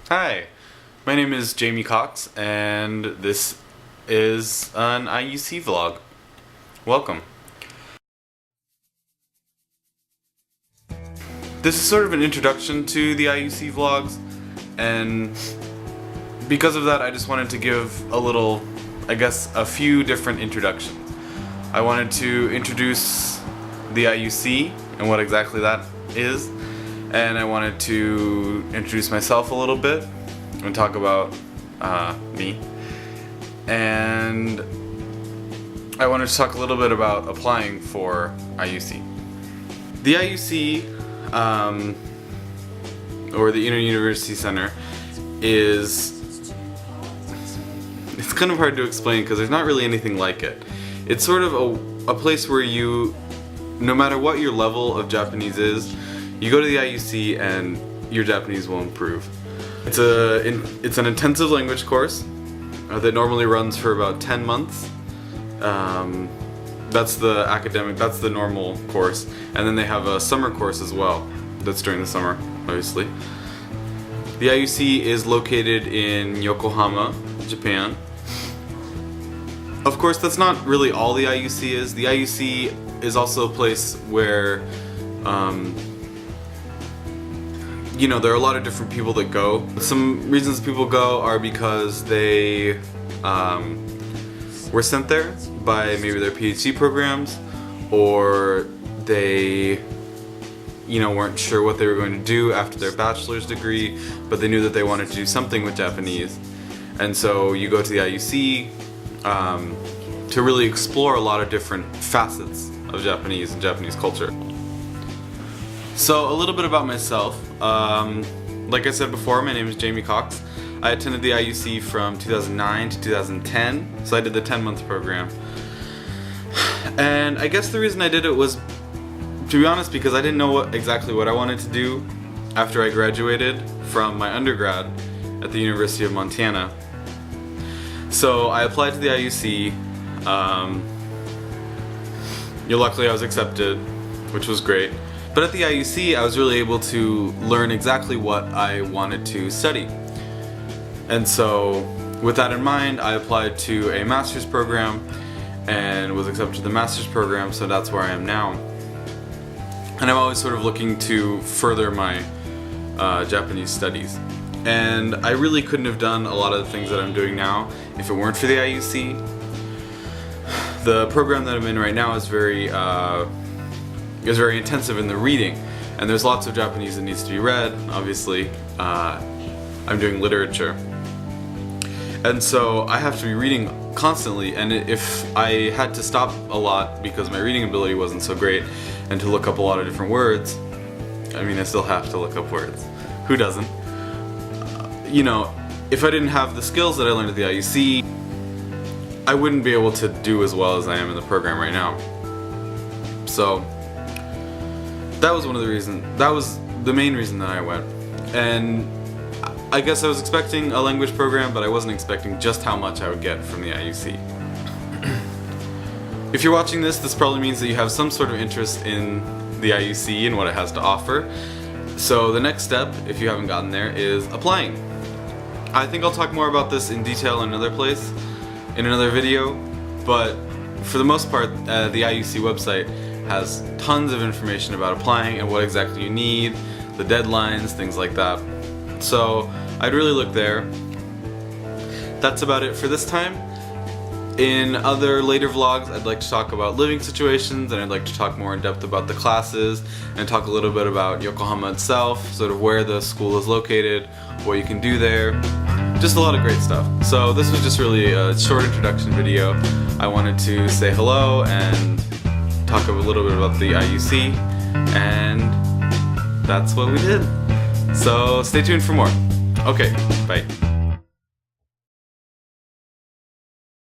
Hi, my name is Jamie Cox, and this is an IUC vlog. Welcome. This is sort of an introduction to the IUC vlogs, and because of that I just wanted to give a few different introductions. I wanted to introduce the IUC and what exactly that is, and I wanted to introduce myself a little bit and talk about me, and I wanted to talk a little bit about applying for IUC. The IUC, or the Inter-University Center, it's kind of hard to explain because there's not really anything like it. It's sort of a place where no matter what your level of Japanese is, you go to the IUC and your Japanese will improve. It's an intensive language course that normally runs for about 10 months. That's the normal course. And then they have a summer course as well. That's during the summer, obviously. The IUC is located in Yokohama, Japan. Of course, that's not really all the IUC is. The IUC is also a place where there are a lot of different people that go. Some reasons people go are because they were sent there by maybe their PhD programs, or they weren't sure what they were going to do after their bachelor's degree, but they knew that they wanted to do something with Japanese. And so you go to the IUC to really explore a lot of different facets of Japanese and Japanese culture. So a little bit about myself. Like I said before, my name is Jamie Cox. I attended the IUC from 2009 to 2010, so I did the 10-month program. And I guess the reason I did it was, to be honest, because I didn't know exactly what I wanted to do after I graduated from my undergrad at the University of Montana. So I applied to the IUC. Luckily I was accepted, which was great. But at the IUC I was really able to learn exactly what I wanted to study. And so with that in mind, I applied to a master's program and was accepted to the master's program, so that's where I am now. And I'm always sort of looking to further my Japanese studies. And I really couldn't have done a lot of the things that I'm doing now if it weren't for the IUC. The program that I'm in right now is very intensive in the reading, and there's lots of Japanese that needs to be read. Obviously, I'm doing literature, and so I have to be reading constantly, and if I had to stop a lot because my reading ability wasn't so great and to look up a lot of different words, I still have to look up words. Who doesn't? If I didn't have the skills that I learned at the IUC, I wouldn't be able to do as well as I am in the program right now. So that was one of the reasons. That was the main reason that I went. And I guess I was expecting a language program, but I wasn't expecting just how much I would get from the IUC. If you're watching this probably means that you have some sort of interest in the IUC and what it has to offer. So the next step, if you haven't gotten there, is applying. I think I'll talk more about this in detail in another place, in another video, but for the most part, the IUC website has tons of information about applying and what exactly you need, the deadlines, things like that. So I'd really look there. That's about it for this time. In other later vlogs, I'd like to talk about living situations, and I'd like to talk more in depth about the classes and talk a little bit about Yokohama itself, sort of where the school is located, what you can do there. Just a lot of great stuff. So this was just really a short introduction video. I wanted to say hello and talk a little bit about the IUC, and that's what we did. So stay tuned for more. Okay, bye.